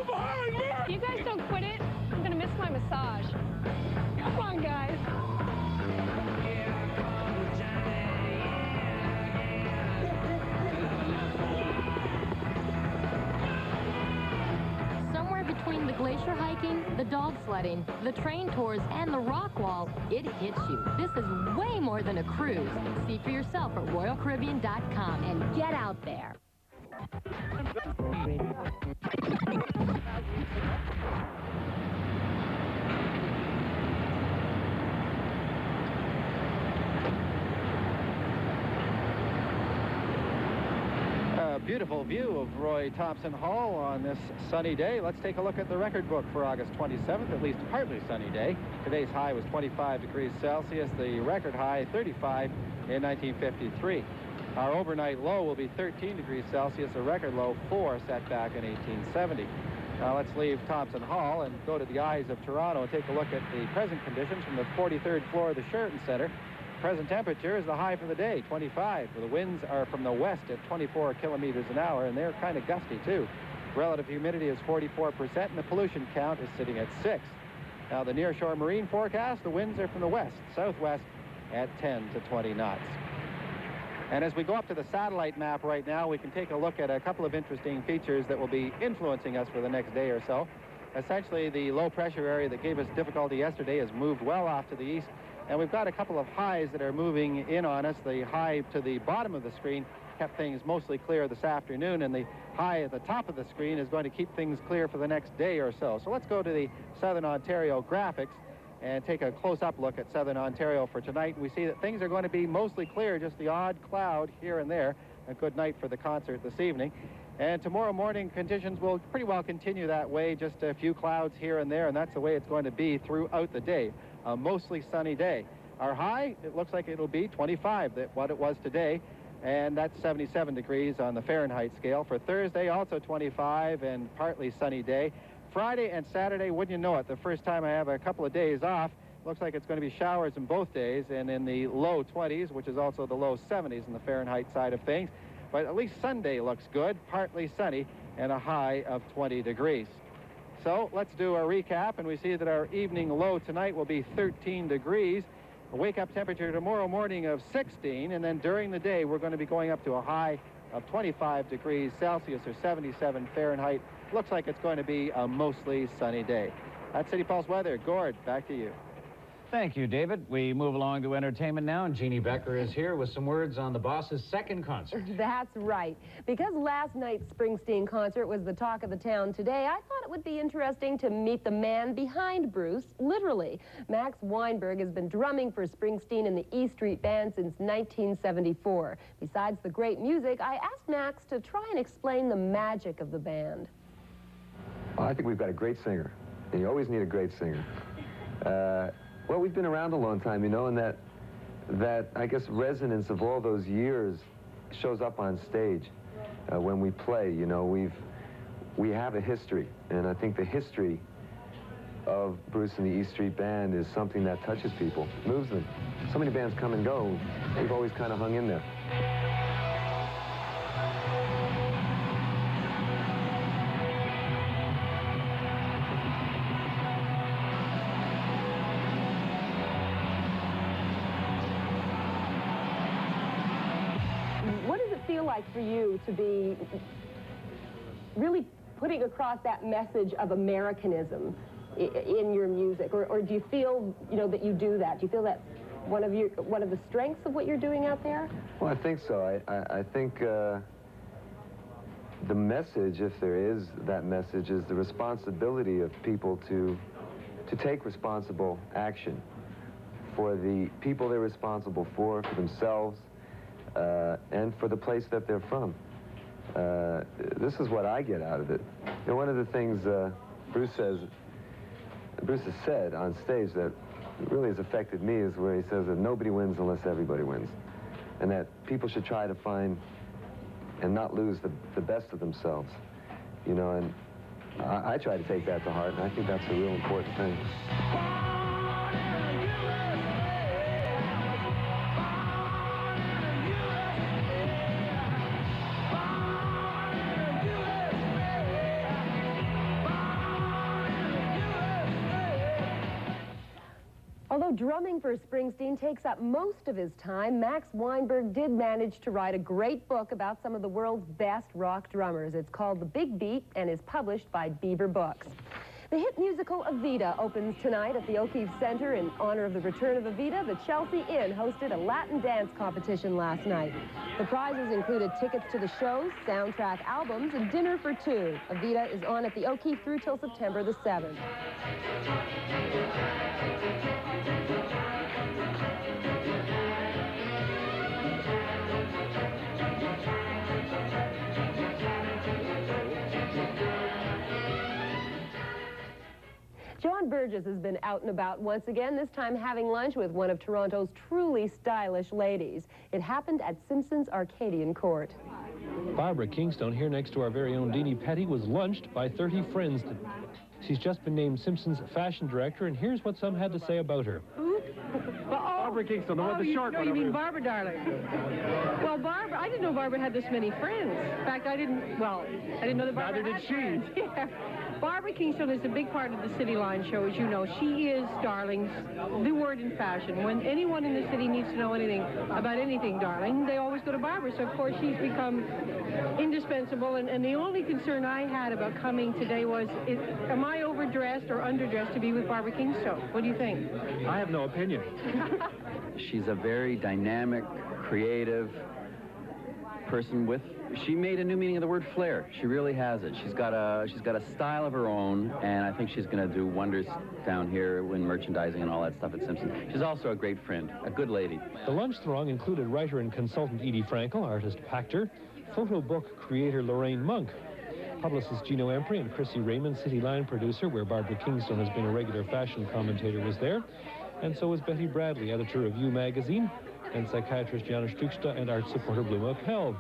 If you guys don't quit it, I'm gonna miss my massage. Come on, guys. Somewhere between the glacier hiking, the dog sledding, the train tours, and the rock wall, it hits you. This is way more than a cruise. See for yourself at RoyalCaribbean.com and get out there. Beautiful view of Roy Thompson Hall on this sunny day. Let's take a look at the record book for August 27th, at least partly sunny day. Today's high was 25 degrees Celsius, the record high 35 in 1953. Our overnight low will be 13 degrees Celsius, a record low 4 set back in 1870. Now let's leave Thompson Hall and go to the eyes of Toronto and take a look at the present conditions from the 43rd floor of the Sheraton Centre. Present temperature is the high for the day, 25. The winds are from the west at 24 kilometers an hour, and they're kind of gusty, too. Relative humidity is 44%, and the pollution count is sitting at 6. Now, the nearshore marine forecast, the winds are from the west, southwest at 10 to 20 knots. And as we go up to the satellite map right now, we can take a look at a couple of interesting features that will be influencing us for the next day or so. Essentially, the low-pressure area that gave us difficulty yesterday has moved well off to the east. And we've got a couple of highs that are moving in on us. The high to the bottom of the screen kept things mostly clear this afternoon, and the high at the top of the screen is going to keep things clear for the next day or so. So let's go to the Southern Ontario graphics and take a close-up look at Southern Ontario for tonight. And we see that things are going to be mostly clear, just the odd cloud here and there. A good night for the concert this evening. And tomorrow morning, conditions will pretty well continue that way, just a few clouds here and there, and that's the way it's going to be throughout the day. A mostly sunny day. Our high, it looks like it'll be 25, what it was today, and that's 77 degrees on the Fahrenheit scale. For Thursday, also 25 and partly sunny day. Friday and Saturday, wouldn't you know it, the first time I have a couple of days off, looks like it's going to be showers in both days and in the low 20s, which is also the low 70s in the Fahrenheit side of things. But at least Sunday looks good, partly sunny, and a high of 20 degrees. So let's do a recap, and we see that our evening low tonight will be 13 degrees. A wake-up temperature tomorrow morning of 16, and then during the day we're going to be going up to a high of 25 degrees Celsius or 77 Fahrenheit. Looks like it's going to be a mostly sunny day. That's City Pulse weather. Gord, back to you. Thank you, David. We move along to entertainment now, and Jeannie Becker is here with some words on the boss's second concert. That's right. Because last night's Springsteen concert was the talk of the town today, I thought it would be interesting to meet the man behind Bruce, literally. Max Weinberg has been drumming for Springsteen and the E Street Band since 1974. Besides the great music, I asked Max to try and explain the magic of the band. Well, I think we've got a great singer, and you always need a great singer. Well, we've been around a long time, you know, and that I guess, resonance of all those years shows up on stage when we play. You know, we have a history, and I think the history of Bruce and the E Street Band is something that touches people, moves them. So many bands come and go. We've always kind of hung in there. What does it feel like for you to be really putting across that message of Americanism in your music? Or do you feel, you know, that you do that? Do you feel that one of the strengths of what you're doing out there? Well, I think so. I think the message, if there is that message, is the responsibility of people to take responsible action for the people they're responsible for themselves, and for the place that they're from. This is what I get out of it. You know, one of the things Bruce has said on stage that really has affected me is where he says that nobody wins unless everybody wins, and that people should try to find and not lose the best of themselves. You know, and I try to take that to heart, and I think that's a real important thing. Although drumming for Springsteen takes up most of his time, Max Weinberg did manage to write a great book about some of the world's best rock drummers. It's called The Big Beat and is published by Beaver Books. The hit musical Evita opens tonight at the O'Keefe Center. In honor of the return of Evita, the Chelsea Inn hosted a Latin dance competition last night. The prizes included tickets to the show, soundtrack albums, and dinner for two. Evita is on at the O'Keefe through till September the 7th. John Burgess has been out and about once again, this time having lunch with one of Toronto's truly stylish ladies. It happened at Simpson's Arcadian Court. Barbara Kingstone, here next to our very own Deanie Petty, was lunched by 30 friends. She's just been named Simpson's fashion director, and here's what some had to say about her. Barbara Kingstone, the one with the short one. You mean Barbara, darling? Well, Barbara, I didn't know Barbara had this many friends. In fact, I didn't know that Barbara Neither had did she. friends. Yeah. Barbara Kingstone is a big part of the City Line show, as you know. She is, darling, the word in fashion. When anyone in the city needs to know anything about anything, darling, they always go to Barbara. So, of course, she's become indispensable. And the only concern I had about coming today was, am I overdressed or underdressed to be with Barbara Kingstone? What do you think? I have no opinion. She's a very dynamic, creative person she made a new meaning of the word flair. She really has it. She's got a style of her own, and I think she's going to do wonders down here in merchandising and all that stuff at Simpson. She's also a great friend, a good lady. The lunch throng included writer and consultant Edie Frankel, artist Pachter, photo book creator Lorraine Monk, publicist Gino Empri and Chrissy Raymond, City Line producer, where Barbara Kingstone has been a regular fashion commentator, was there. And so was Betty Bradley, editor of You magazine, and psychiatrist Janusz Stuksta and art supporter Bluma Appel.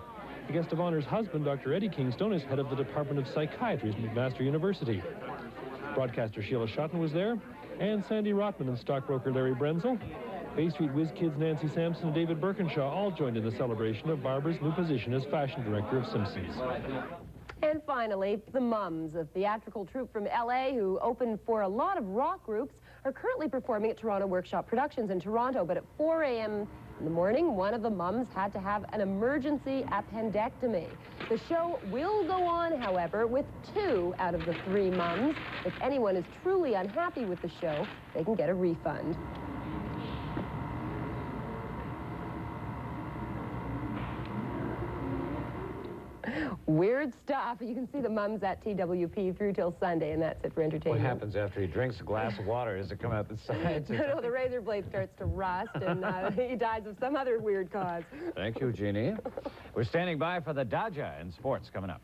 The guest of honor's husband, Dr. Eddie Kingstone, is head of the Department of Psychiatry at McMaster University. Broadcaster Sheila Schotten was there, and Sandy Rotman and stockbroker Larry Brenzel. Bay Street whiz kids Nancy Sampson and David Birkinshaw all joined in the celebration of Barbara's new position as fashion director of Simpsons. And finally, the Mums, a theatrical troupe from L.A. who opened for a lot of rock groups, are currently performing at Toronto Workshop Productions in Toronto. But at 4 a.m. in the morning, one of the Mums had to have an emergency appendectomy. The show will go on, however, with 2 out of the 3 Mums. If anyone is truly unhappy with the show, they can get a refund. Weird stuff. You can see the Mums at TWP through till Sunday, and that's it for entertainment. What happens after he drinks a glass of water? Does it come out the sides? No, the razor blade starts to rust, and he dies of some other weird cause. Thank you, Jeannie. We're standing by for the Dodger in sports coming up.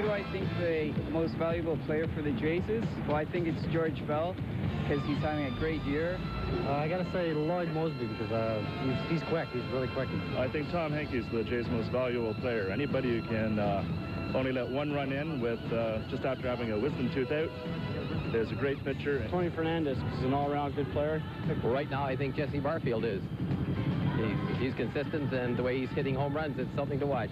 I think the most valuable player for the Jays is? Well, I think it's George Bell, because he's having a great year. I got to say Lloyd Mosby, because he's quick. He's really quick. I think Tom Henke's the Jays' most valuable player. Anybody who can only let one run in with just after having a wisdom tooth out is a great pitcher. Tony Fernandez is an all-around good player. Well, right now, I think Jesse Barfield is. He's consistent, and the way he's hitting home runs, it's something to watch.